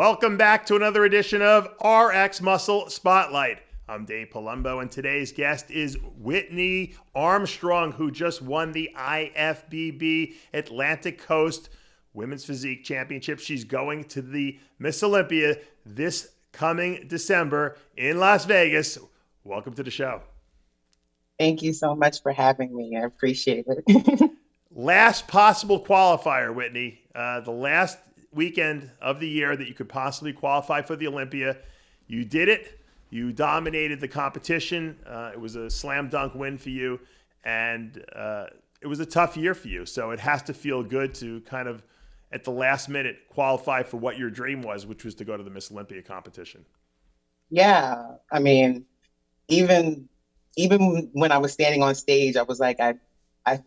Welcome back to another edition of RX Muscle Spotlight. I'm Dave Palumbo, and today's guest is Whitney Armstrong, who just won the IFBB Atlantic Coast Women's Physique Championship. She's going to the Miss Olympia this coming December in Las Vegas. Welcome to the show. Thank you so much for having me. I appreciate it. Last possible qualifier, Whitney. The last weekend of the year that you could possibly qualify for the Olympia. You did it. You dominated the competition. It was a slam dunk win for you, and it was a tough year for you. So it has to feel good to kind of, at the last minute, qualify for what your dream was, which was to go to the Miss Olympia competition. Yeah, I mean, even when I was standing on stage, I was like, I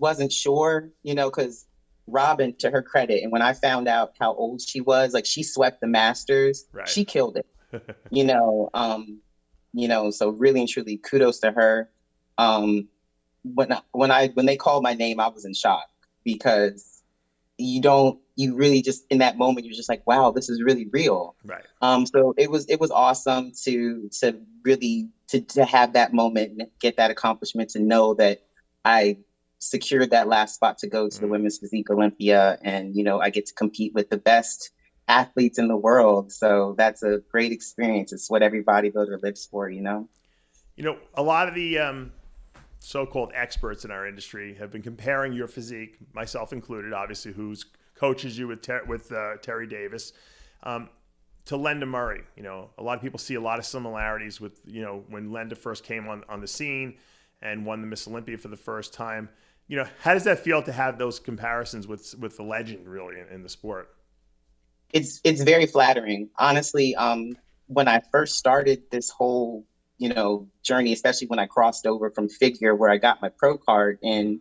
wasn't sure, because Robin, to her credit, and when I found out how old she was, like she swept the Masters, Right. She killed it, so really and truly kudos to her. When they called my name, I was in shock because you really just in that moment, you're just like, wow, this is really real. Right. So it was awesome to really to have that moment and get that accomplishment, to know that I secured that last spot to go to the Women's Physique Olympia, and I get to compete with the best athletes in the world. So that's a great experience. It's what every bodybuilder lives for. A lot of the so-called experts in our industry have been comparing your physique, myself included, obviously, who's coaches you with Terry Davis, to Lenda Murray. A lot of people see a lot of similarities with, when Lenda first came on the scene and won the Miss Olympia for the first time. How does that feel to have those comparisons with the legend, really, in the sport? It's very flattering, honestly. When I first started this whole journey, especially when I crossed over from figure, where I got my pro card, and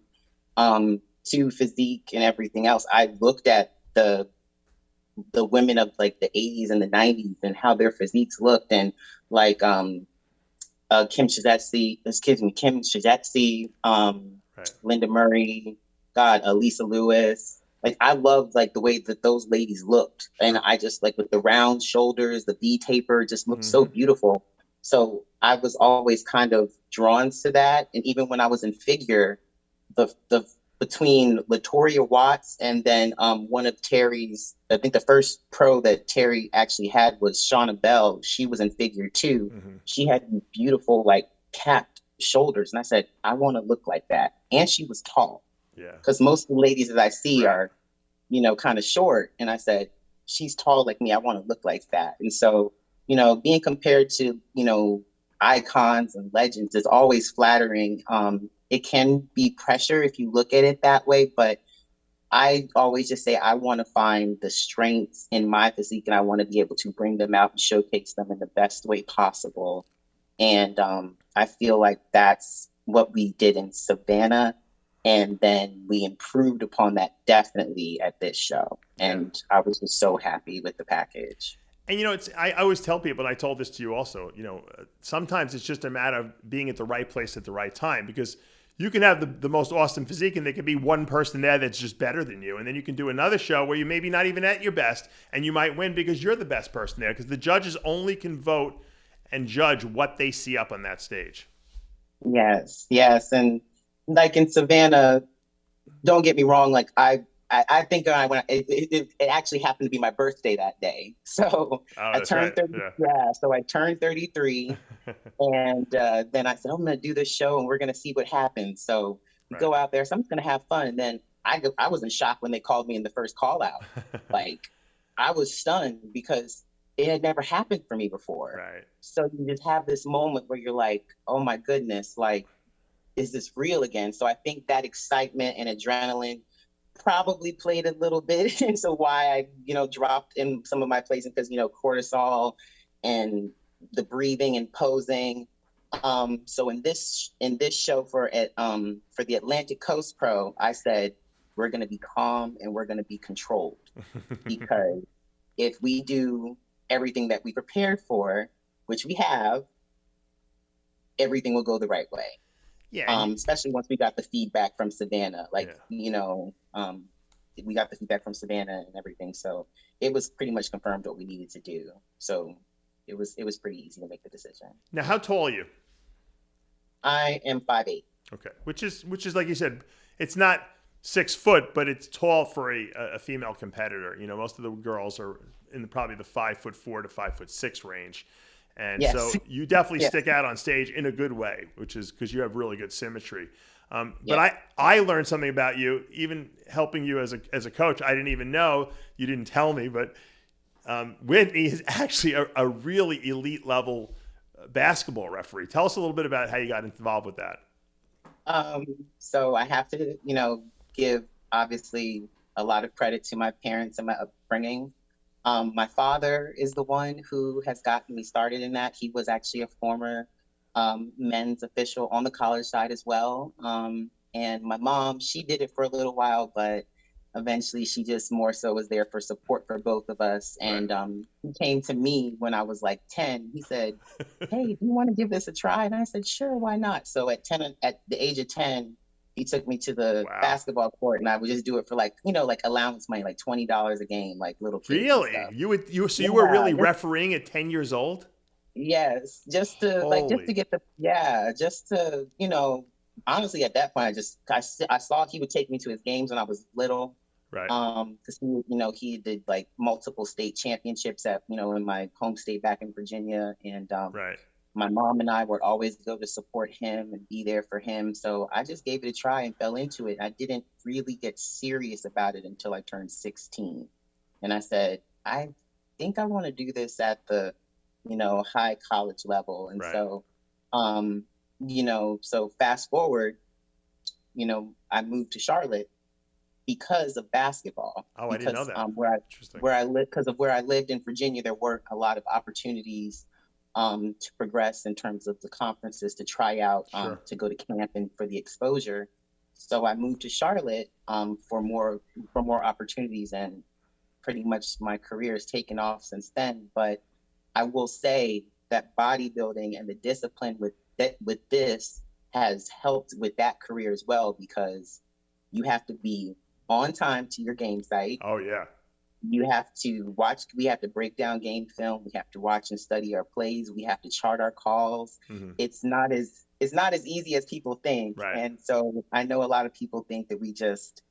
to physique and everything else, I looked at the women of like the 80s and the 90s and how their physiques looked, and like Kim Shazetzi, Right. Lenda Murray, Lisa Lewis. Like I loved like the way that those ladies looked, and I just like with the round shoulders, the V taper just looked so beautiful. So I was always kind of drawn to that, and even when I was in figure, the between Latoria Watts and then one of Terry's, I think the first pro that Terry actually had was Shauna Bell. She was in figure too. She had beautiful like capped shoulders, and I said, I want to look like that. And she was tall. Yeah. Because most of the ladies that I see Right. are, kind of short. And I said, she's tall like me. I want to look like that. And so, being compared to, icons and legends is always flattering. It can be pressure if you look at it that way, but I always just say I want to find the strengths in my physique, and I want to be able to bring them out and showcase them in the best way possible. And I feel like that's what we did in Savannah. And then we improved upon that definitely at this show. And I was just so happy with the package. And, I always tell people, and I told this to you also, sometimes it's just a matter of being at the right place at the right time, because you can have the most awesome physique and there could be one person there that's just better than you. And then you can do another show where you maybe not even at your best, and you might win because you're the best person there, because the judges only can vote and judge what they see up on that stage. Yes. And like in Savannah, don't get me wrong, like I think it actually happened to be my birthday that day. So I turned 30. Yeah. So I turned 33 and then I said, I'm going to do this show and we're going to see what happens. So we go out there. So I'm just going to have fun. And then I was in shock when they called me in the first call out. Like I was stunned because it had never happened for me before. Right. So you just have this moment where you're like, oh my goodness, like, is this real again? So I think that excitement and adrenaline probably played a little bit into why I, dropped in some of my placing, because, cortisol and the breathing and posing. So in this show for the Atlantic Coast Pro, I said, we're going to be calm and we're going to be controlled, because if we do everything that we prepared for, which we have, everything will go the right way. Yeah. Especially once we got the feedback from Savannah, we got the feedback from Savannah and everything. So it was pretty much confirmed what we needed to do. So it was pretty easy to make the decision. Now, how tall are you? I am 5'8". Okay, which is like you said, it's not 6 foot, but it's tall for a female competitor. You know, most of the girls are in probably the 5'4" to 5'6" range. And Yes. so you definitely Yes. stick out on stage in a good way, which is because you have really good symmetry. But Yeah. I learned something about you, even helping you as a coach. I didn't even know, you didn't tell me, but Whitney is actually a really elite level basketball referee. Tell us a little bit about how you got involved with that. So I have to, give obviously a lot of credit to my parents and my upbringing. My father is the one who has gotten me started in that. He was actually a former men's official on the college side as well. And my mom, she did it for a little while, but eventually she just more so was there for support for both of us. And he came to me when I was like 10. He said, "Hey, do you want to give this a try?" And I said, "Sure, why not?" So at the age of 10, he took me to the basketball court, and I would just do it for like allowance money, like $20 a game, like little kids. Really? You were really refereeing at 10 years old? Yes, just to honestly at that point I saw he would take me to his games when I was little. Right. Because he did like multiple state championships at in my home state back in Virginia, and my mom and I would always go to support him and be there for him. So I just gave it a try and fell into it. I didn't really get serious about it until I turned 16. And I said, I think I want to do this at the, high college level. And so, so fast forward, I moved to Charlotte because of basketball. Oh, I didn't know that. Because of where I lived in Virginia, there weren't a lot of opportunities to progress in terms of the conferences, to try out, to go to camp and for the exposure. So I moved to Charlotte for more opportunities, and pretty much my career has taken off since then. But I will say that bodybuilding and the discipline with this has helped with that career as well, because you have to be on time to your game site. Oh yeah. You have to watch. We have to break down game film. We have to watch and study our plays. We have to chart our calls. Mm-hmm. It's not as easy as people think. Right. And so I know a lot of people think that we just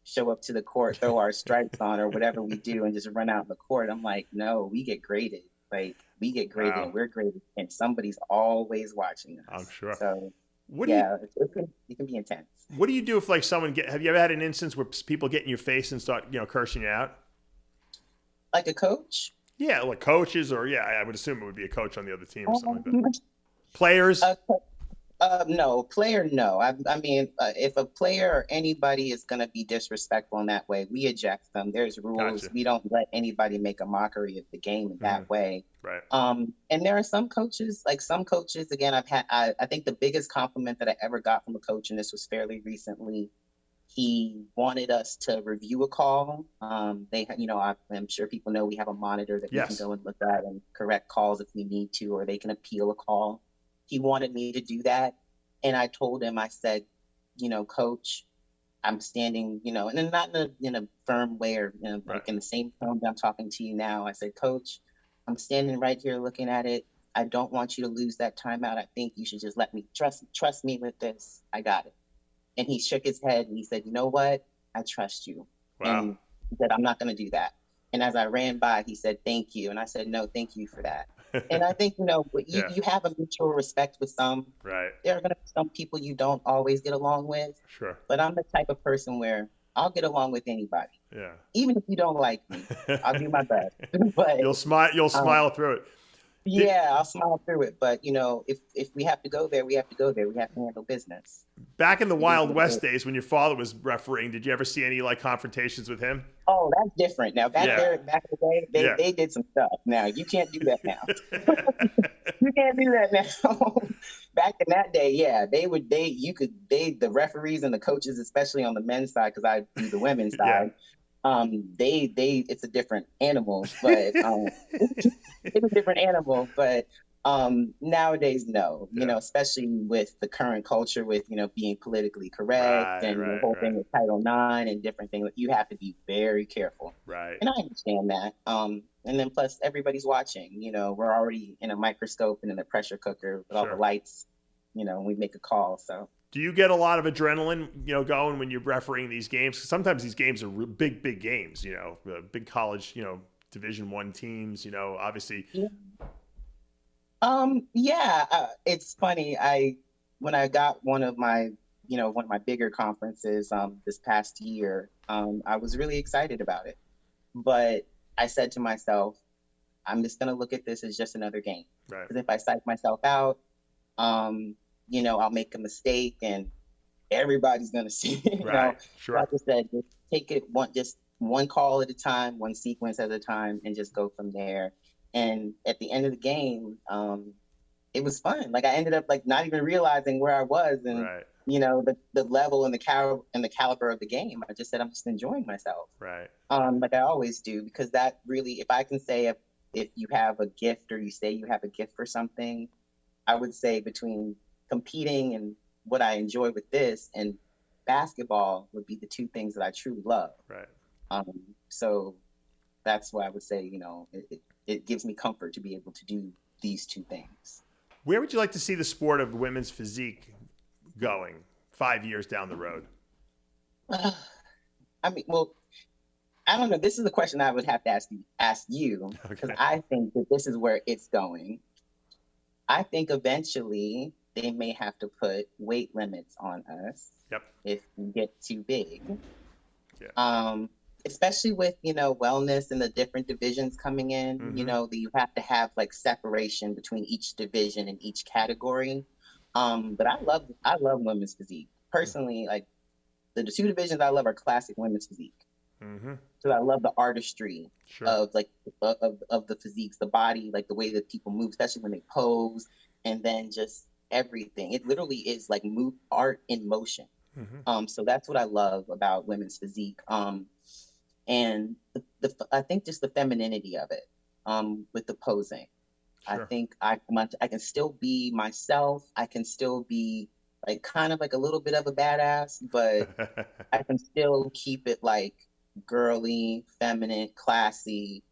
show up to the court, throw our stripes on or whatever we do, and just run out in the court. I'm like, no, we get graded. Like we get graded, and we're graded, and somebody's always watching us. I'm sure. So it can be intense. What do you do if like have you ever had an instance where people get in your face and start cursing you out? Like a coach? Yeah, like coaches, or I would assume it would be a coach on the other team or something like that. Players? No, player, no. I mean, if a player or anybody is going to be disrespectful in that way, we eject them. There's rules. Gotcha. We don't let anybody make a mockery of the game in that way. Right. And there are some coaches, again, I think the biggest compliment that I ever got from a coach, and this was fairly recently, he wanted us to review a call. I'm sure people know we have a monitor that we can go and look at and correct calls if we need to, or they can appeal a call. He wanted me to do that. And I told him, I said, Coach, I'm standing, and then not in a firm way or like in the same tone that I'm talking to you now. I said, Coach, I'm standing right here looking at it. I don't want you to lose that timeout. I think you should just let me trust me with this. I got it. And he shook his head and he said, "You know what? I trust you." Wow. And he said, "I'm not going to do that." And as I ran by, he said, "Thank you." And I said, "No, thank you for that." And I think, you have a mutual respect with some. Right. There are going to be some people you don't always get along with. Sure. But I'm the type of person where I'll get along with anybody. Yeah. Even if you don't like me, I'll do my best. But you'll smile through it. I'll smile through it. But, if we have to go there, we have to go there. We have to handle business. Back in the Wild West days when your father was refereeing, did you ever see any confrontations with him? Oh, that's different. Now, back in the day, they did some stuff. Now, you can't do that now. You can't do that now. Back in that day, the referees and the coaches, especially on the men's side, because I do the women's side, it's a different animal, but it's a different animal. But Nowadays, no, Yeah. especially with the current culture with, being politically correct Right, and the right, whole thing right, with Title IX and different things, you have to be very careful. right. And I understand that. And then plus everybody's watching, we're already in a microscope and in a pressure cooker with all the Sure. lights, we make a call. So, Do you get a lot of adrenaline, going when you're refereeing these games? 'Cause sometimes these games are big, big games, big college, Division I teams, obviously. yeah. Yeah, it's funny. When I got one of my bigger conferences, this past year, I was really excited about it. But I said to myself, I'm just gonna look at this as just another game. Right. Because if I psych myself out, I'll make a mistake and everybody's gonna see, Right. So I Sure. just said, just take it one call at a time, one sequence at a time, and just go from there. And at the end of the game, it was fun. Like I ended up like not even realizing where I was and Right. the level and the caliber of the game. I just said I'm just enjoying myself. Right. Like I always do, because that really, if I can say if you have a gift or you say you have a gift for something, I would say between competing and what I enjoy with this and basketball would be the two things that I truly love. Right. So that's why I would say, it gives me comfort to be able to do these two things. Where would you like to see the sport of women's physique going 5 years down the road? I mean, well, I don't know. This is a question I would have to ask you, because Okay. I think that this is where it's going. I think eventually they may have to put weight limits on us Yep. if we get too big. Yeah. Especially with, wellness and the different divisions coming in, Mm-hmm. that you have to have like separation between each division and each category. But I love women's physique. Personally, like the two divisions I love are classic women's physique. Mm-hmm. So I love the artistry Sure. of like of the physiques, the body, like the way that people move, especially when they pose, and then just everything. It literally is like art in motion. Mm-hmm. So that's what I love about women's physique. And I think just the femininity of it, with the posing. I Sure. think I can still be myself. I can still be like kind of like a little bit of a badass, but I can still keep it like girly, feminine, classy,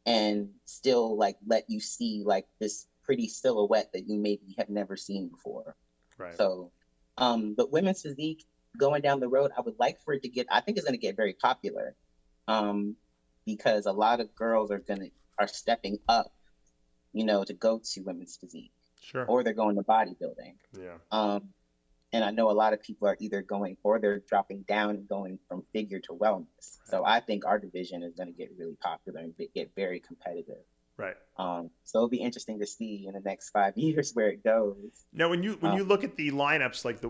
and still like let you see like this pretty silhouette that you maybe have never seen before. Right. So, but women's physique going down the road, I would like for it to I think it's going to get very popular, because a lot of girls are stepping up, to go to women's physique, Sure. or they're going to bodybuilding. Yeah. And I know a lot of people are either going or they're dropping down and going from figure to wellness. So I think our division is going to get really popular and get very competitive. Right. So it'll be interesting to see in the next 5 years where it goes. Now, when you look at the lineups, like the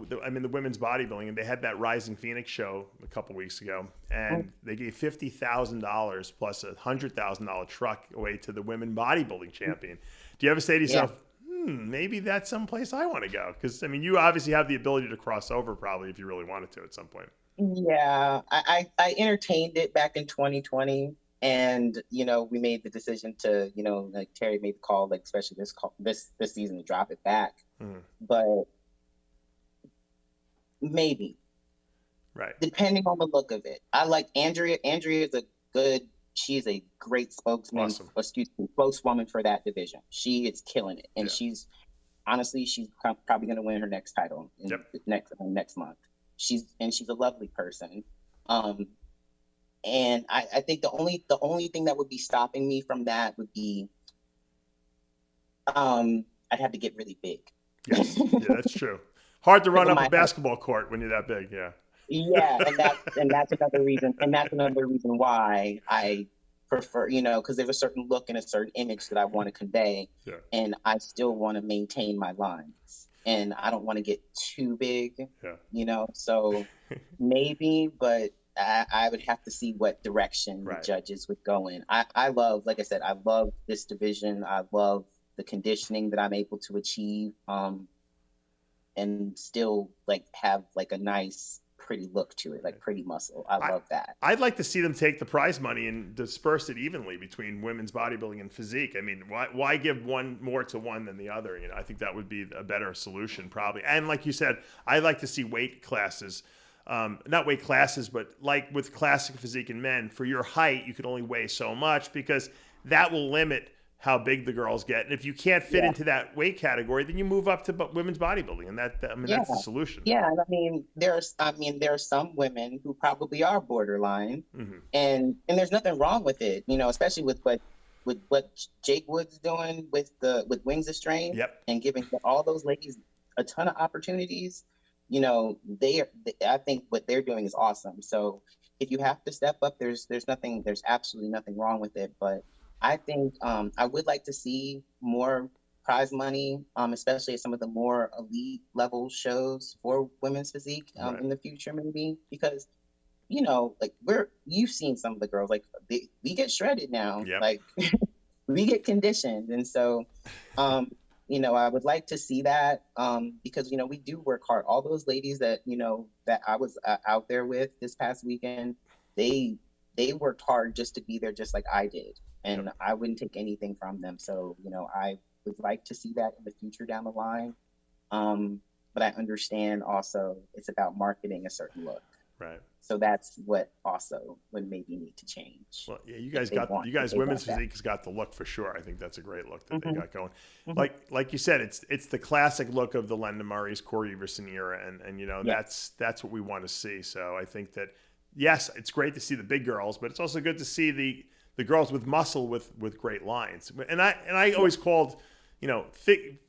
women's bodybuilding, and they had that Rising Phoenix show a couple weeks ago, and they gave $50,000 plus $100,000 truck away to the women bodybuilding champion. Do you ever say to yourself, maybe that's someplace I want to go? Because I mean, you obviously have the ability to cross over, probably, if you really wanted to at some point. Yeah, I entertained it back in 2020. And we made the decision to, like Terry made the call, like especially this season, to drop it back. Mm-hmm. But maybe, right, depending on the look of it. I like Andrea. Andrea is she's a great spokesman. Awesome. Spokeswoman for that division. She is killing it, and Yeah. she's probably going to win her next title next month. She's a lovely person. And I think the only thing that would be stopping me from that would be, I'd have to get really big. Yes, yeah, that's true. Hard to run up a basketball court when you're that big. Yeah. Yeah, and that's another reason. And that's another reason why I prefer, because there's a certain look and a certain image that I want to convey, and I still want to maintain my lines, and I don't want to get too big. Yeah. So maybe, but I would have to see what direction the judges would go in. I love, like I said, I love this division. I love the conditioning that I'm able to achieve, and still like have like a nice pretty look to it, like pretty muscle. I love that. I'd like to see them take the prize money and disperse it evenly between women's bodybuilding and physique. I mean, why give one more to one than the other? You know, I think that would be a better solution probably. And like you said, I'd like to see weight classes. Not weight classes, but like with classic physique in men, for your height, you can only weigh so much because that will limit how big the girls get. And if you can't fit into that weight category, then you move up to women's bodybuilding. And that's the solution. Yeah. And I mean, there are some women who probably are borderline, and there's nothing wrong with it, you know, especially with what Jake Wood's doing with Wings of Strength and giving all those ladies a ton of opportunities. You know, I think what they're doing is awesome. So if you have to step up, there's absolutely nothing wrong with it. But I think I would like to see more prize money, especially at some of the more elite level shows for women's physique in the future, maybe, because, you know, like you've seen some of the girls, like we get shredded now, like we get conditioned. And so, you know, I would like to see that because, you know, we do work hard. All those ladies that, you know, that I was out there with this past weekend, they worked hard just to be there, just like I did. And I wouldn't take anything from them. So, you know, I would like to see that in the future down the line. But I understand also it's about marketing a certain look. Right. So that's what also would maybe need to change. Well, yeah, you guys women's physique has got the look for sure. I think that's a great look that they got going. Like you said, it's the classic look of the Linda Murray's, Corey Everson era. And you know, that's what we want to see. So I think that, yes, it's great to see the big girls, but it's also good to see the girls with muscle with great lines. And I always called, you know,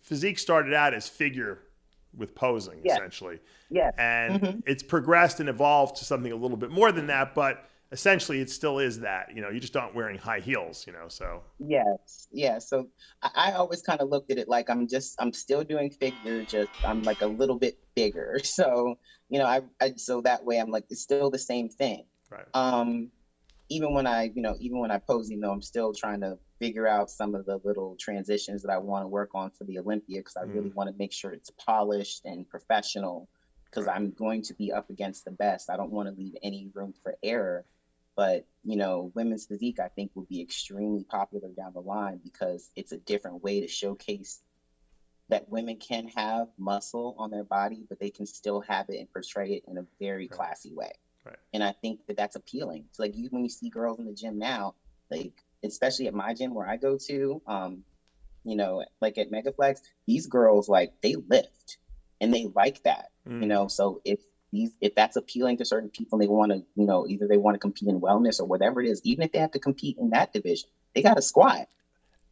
physique started out as figure with posing, essentially. Yeah. And it's progressed and evolved to something a little bit more than that, but essentially it still is that, you know, you just aren't wearing high heels, you know, so. Yes. Yeah. So I always kind of looked at it like I'm still doing figure, just I'm like a little bit bigger. So, you know, so that way I'm like, it's still the same thing. Right. Even when I pose, you know, I'm still trying to figure out some of the little transitions that I want to work on for the Olympia, because I really want to make sure it's polished and professional, because I'm going to be up against the best. I don't want to leave any room for error. But, you know, women's physique, I think, will be extremely popular down the line because it's a different way to showcase that women can have muscle on their body, but they can still have it and portray it in a very classy way. Right. And I think that that's appealing. So, like, when you see girls in the gym now, like, especially at my gym where I go to, you know, like at Megaflex, these girls, like, they lift and they like that, you know. So if that's appealing to certain people and they want to, you know, either they want to compete in wellness or whatever it is, even if they have to compete in that division, they got to squat.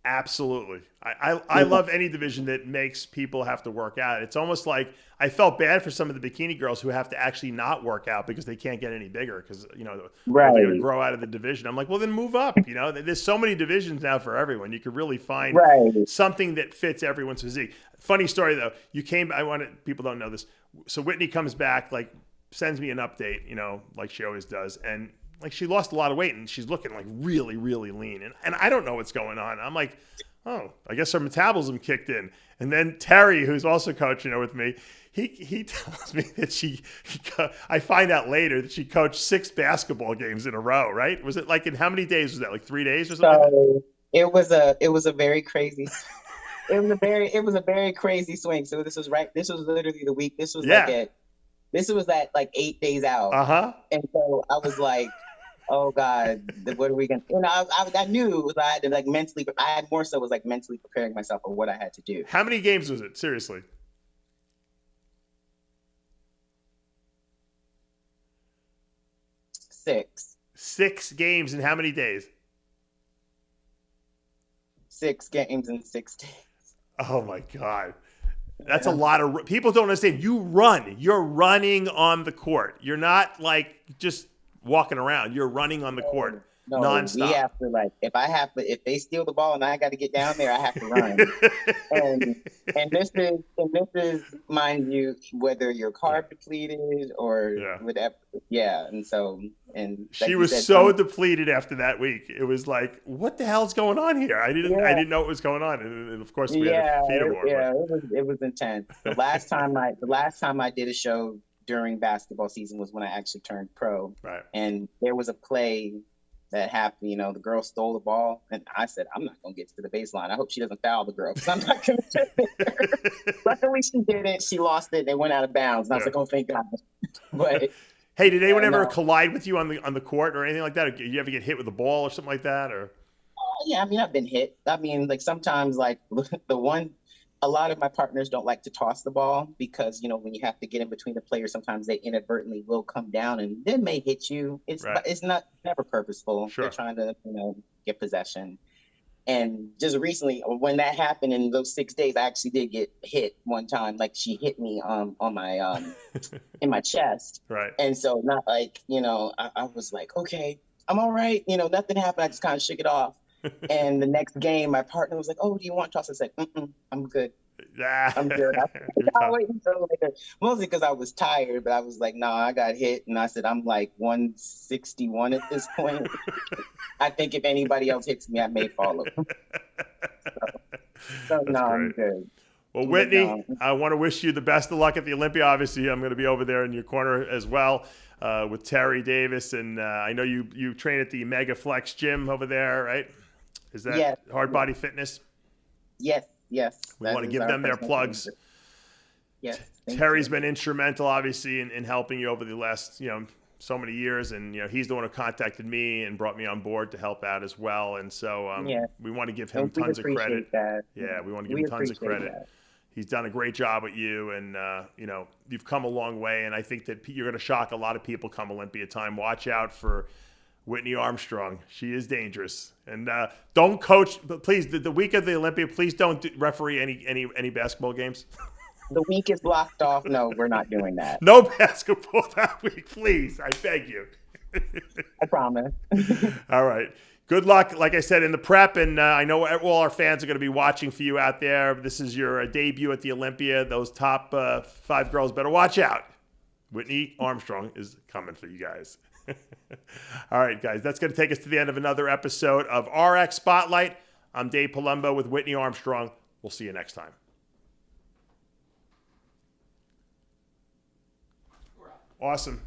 Absolutely. I love any division that makes people have to work out. It's almost like I felt bad for some of the bikini girls who have to actually not work out because they can't get any bigger because, you know, they're going to grow out of the division. I'm like, well, then move up. You know, there's so many divisions now for everyone. You could really find something that fits everyone's physique. Funny story, though. People don't know this. So Whitney comes back, like, sends me an update, you know, like she always does. And like, she lost a lot of weight and she's looking like really, really lean. And I don't know what's going on. I'm like, oh, I guess her metabolism kicked in. And then Terry, who's also coaching her with me, he tells me that I find out later that she coached 6 basketball games in a row, right? Was it like, in how many days was that? Like 3 days or something? So it was a very crazy, it was a very crazy swing. So this was literally the week. This was at like 8 days out. And so I was like, oh God, what are we going to do? And I knew it was, I had to like mentally, but I had more so was like mentally preparing myself for what I had to do. How many games was it? Seriously. 6. 6 games in how many days? 6 games in 6 days. Oh my God. That's a lot of, people don't understand. You're running on the court. You're not like just walking around. You're running on the court nonstop. We have to, like, if they steal the ball and I got to get down there, I have to run. and this is, mind you, whether you're carb depleted or whatever. Yeah. And so, and she was so depleted after that week. It was like, what the hell's going on here? I didn't know what was going on. And of course we had to feed her more. Yeah, it was intense. The last time I did a show during basketball season was when I actually turned pro. Right. And there was a play that happened, you know, the girl stole the ball, and I said, I'm not going to get to the baseline. I hope she doesn't foul the girl, because I'm not going to get there. Luckily, she didn't. She lost it. They went out of bounds. And I was like, oh, thank God. But hey, did anyone ever collide with you on the court or anything like that? Or did you ever get hit with a ball or something like that? Or yeah, I mean, I've been hit. I mean, like sometimes, like a lot of my partners don't like to toss the ball because, you know, when you have to get in between the players, sometimes they inadvertently will come down and they may hit you. It's never purposeful. Sure. They're trying to, you know, get possession. And just recently, when that happened in those 6 days, I actually did get hit one time. Like she hit me on my in my chest. Right. And so not like, you know, I was like, okay, I'm all right. You know, nothing happened. I just kind of shook it off. And the next game, my partner was like, "Oh, do you want to toss?" I said, "I'm good. I'm good." I wait until later, mostly because I was tired. But I was like, "Nah, I got hit," and I said, "I'm like 161 at this point. I think if anybody else hits me, I may fall over." So no, I'm good. Well, Whitney, I want to wish you the best of luck at the Olympia. Obviously, I'm going to be over there in your corner as well with Terry Davis, and I know you train at the Mega Flex gym over there, right? Is that Hard Body Fitness? Yes. We want to give them their plugs. Yes. Terry's been instrumental, obviously, in helping you over the last, you know, so many years, and you know he's the one who contacted me and brought me on board to help out as well. And so we want to give him tons of credit. Yeah, we want to give him tons of credit. He's done a great job with you, and you know, you've come a long way. And I think that you're going to shock a lot of people come Olympia time. Watch out for Whitney Armstrong. She is dangerous. And don't coach, but please, the week of the Olympia, please don't referee any basketball games. The week is blocked off. No, we're not doing that. No basketball that week, please. I beg you. I promise. All right. Good luck, like I said, in the prep. And I know all our fans are going to be watching for you out there. This is your debut at the Olympia. Those top 5 girls better watch out. Whitney Armstrong is coming for you guys. All right, guys, that's going to take us to the end of another episode of RX Spotlight. I'm Dave Palumbo with Whitney Armstrong. We'll see you next time. Awesome.